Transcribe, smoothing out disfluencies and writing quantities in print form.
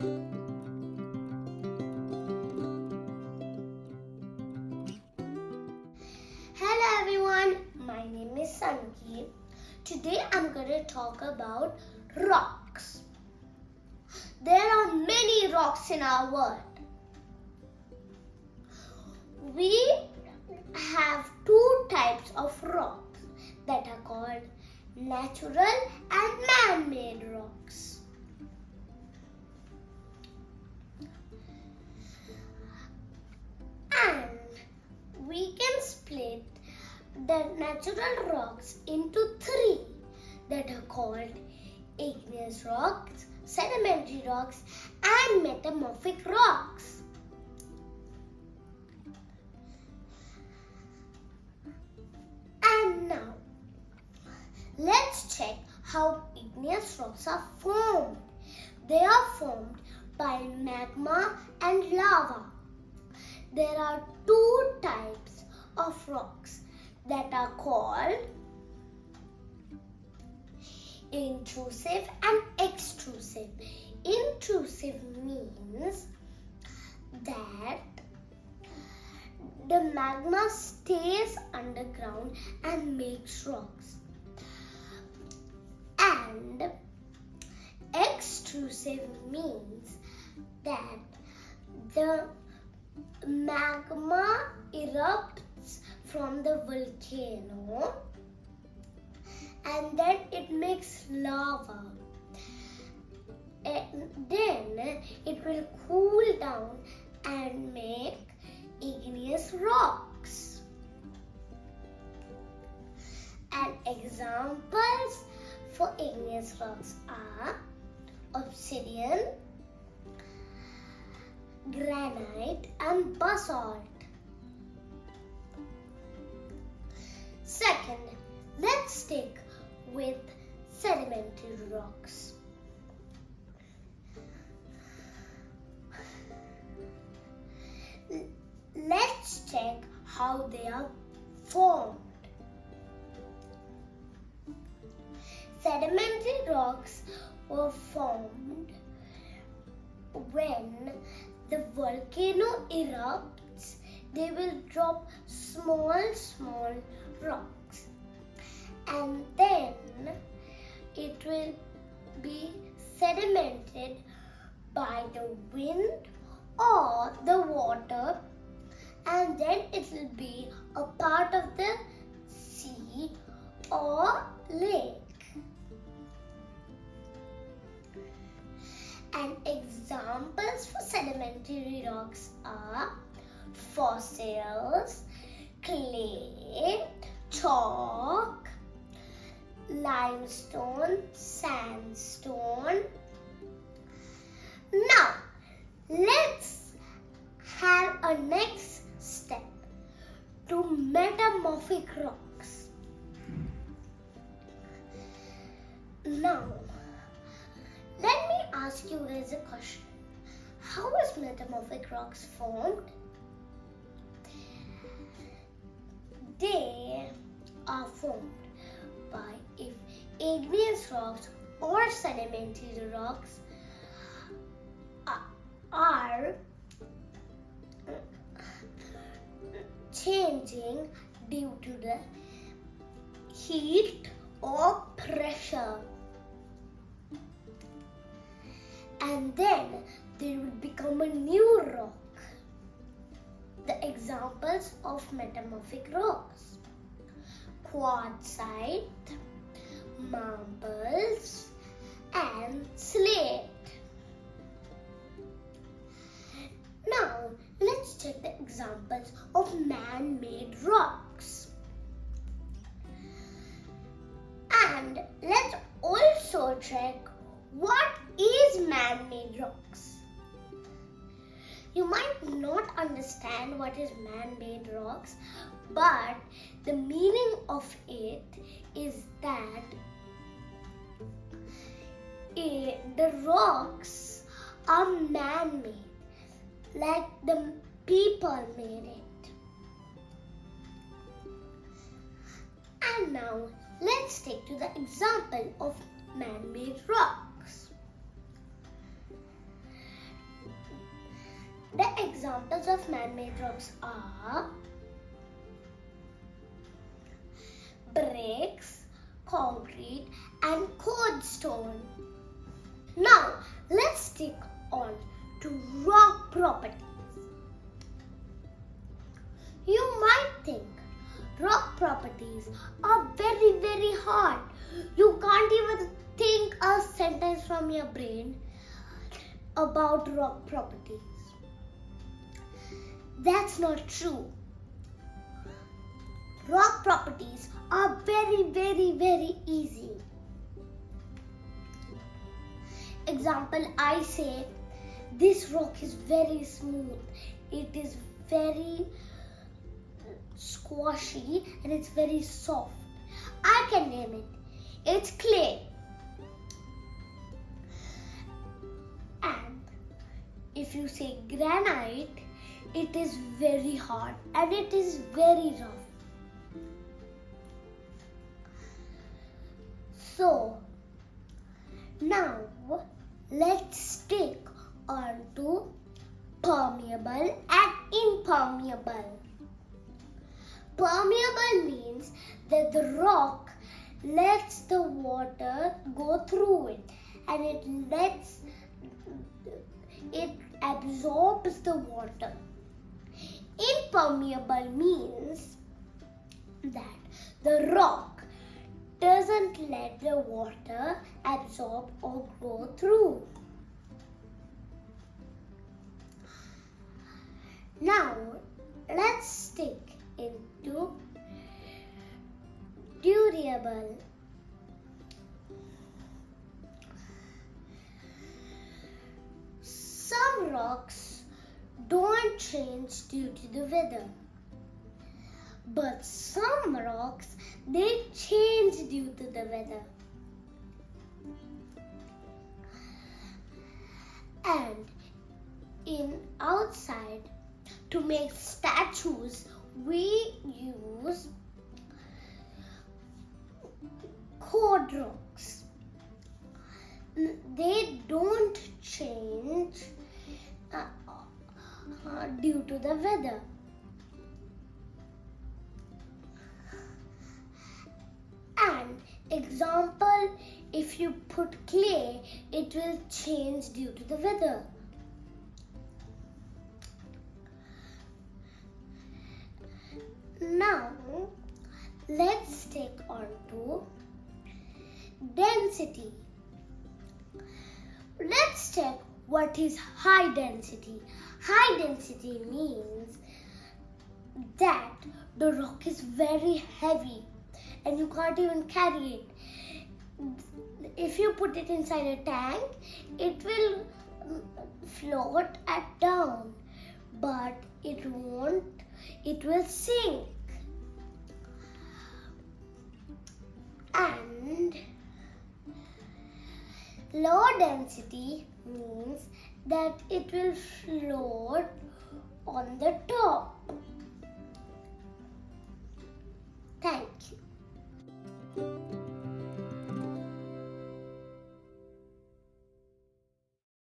Hello everyone, my name is Sanuki. Today I'm going to talk about rocks. There are many rocks in our world. We have two types of rocks that are called natural and man-made rocks. And we can split the natural rocks into three that are called igneous rocks, sedimentary rocks, and metamorphic rocks. And now, let's check how igneous rocks are formed. They are formed by magma and lava. There are two types of rocks that are called intrusive and extrusive. Intrusive means that the magma stays underground and makes rocks. And extrusive means that the magma erupts from the volcano and then it makes lava. And then it will cool down and make igneous rocks. And examples for igneous rocks are obsidian, granite, and basalt. Second, let's stick with sedimentary rocks. Let's check how they are formed. Sedimentary rocks were formed when the volcano erupts. They will drop small rocks, and then it will be sedimented by the wind or the water, and then it will be a part of the sea or lake. And examples for sedimentary rocks are fossils, clay, chalk, limestone, sandstone. Now, let's have a next step to metamorphic rocks. Now, let me ask you guys a question. How is metamorphic rocks formed? They are formed by if igneous rocks or sedimentary rocks are changing due to the heat or pressure. And then they will become a new rock. The examples of metamorphic rocks: quartzite, marbles, and slate. Now, let's check the examples of man-made rocks. And let's also check what is man-made rocks. You might not understand what is man-made rocks, but the meaning of it is that the rocks are man-made, like the people made it. And now let's take to the example of man-made rocks. examples of man-made rocks are bricks, concrete, and cold stone. Now, let's stick on to rock properties. You might think rock properties are very, very hard. You can't even think a sentence from your brain about rock properties. That's not true. Rock properties are very, very, very easy. Example, I say this rock is very smooth. It is very squashy and it's very soft. I can name it. It's clay. And if you say granite, it is very hard and it is very rough. So now let's stick on to permeable and impermeable. Permeable means that the rock lets the water go through it and it absorbs the water. Impermeable means that the rock doesn't let the water absorb or go through. Now let's stick into durable. Some rocks don't change due to the weather, but some rocks they change due to the weather. And in outside, to make statues, we use cold rocks. They don't change due to the weather. And example, if you put clay, it will change due to the weather. Now, let's take on to density. Let's check what is high density. High density means that the rock is very heavy and you can't even carry it. If you put it inside a tank, it will float down, but it won't, it will sink. And low density means that it will float on the top.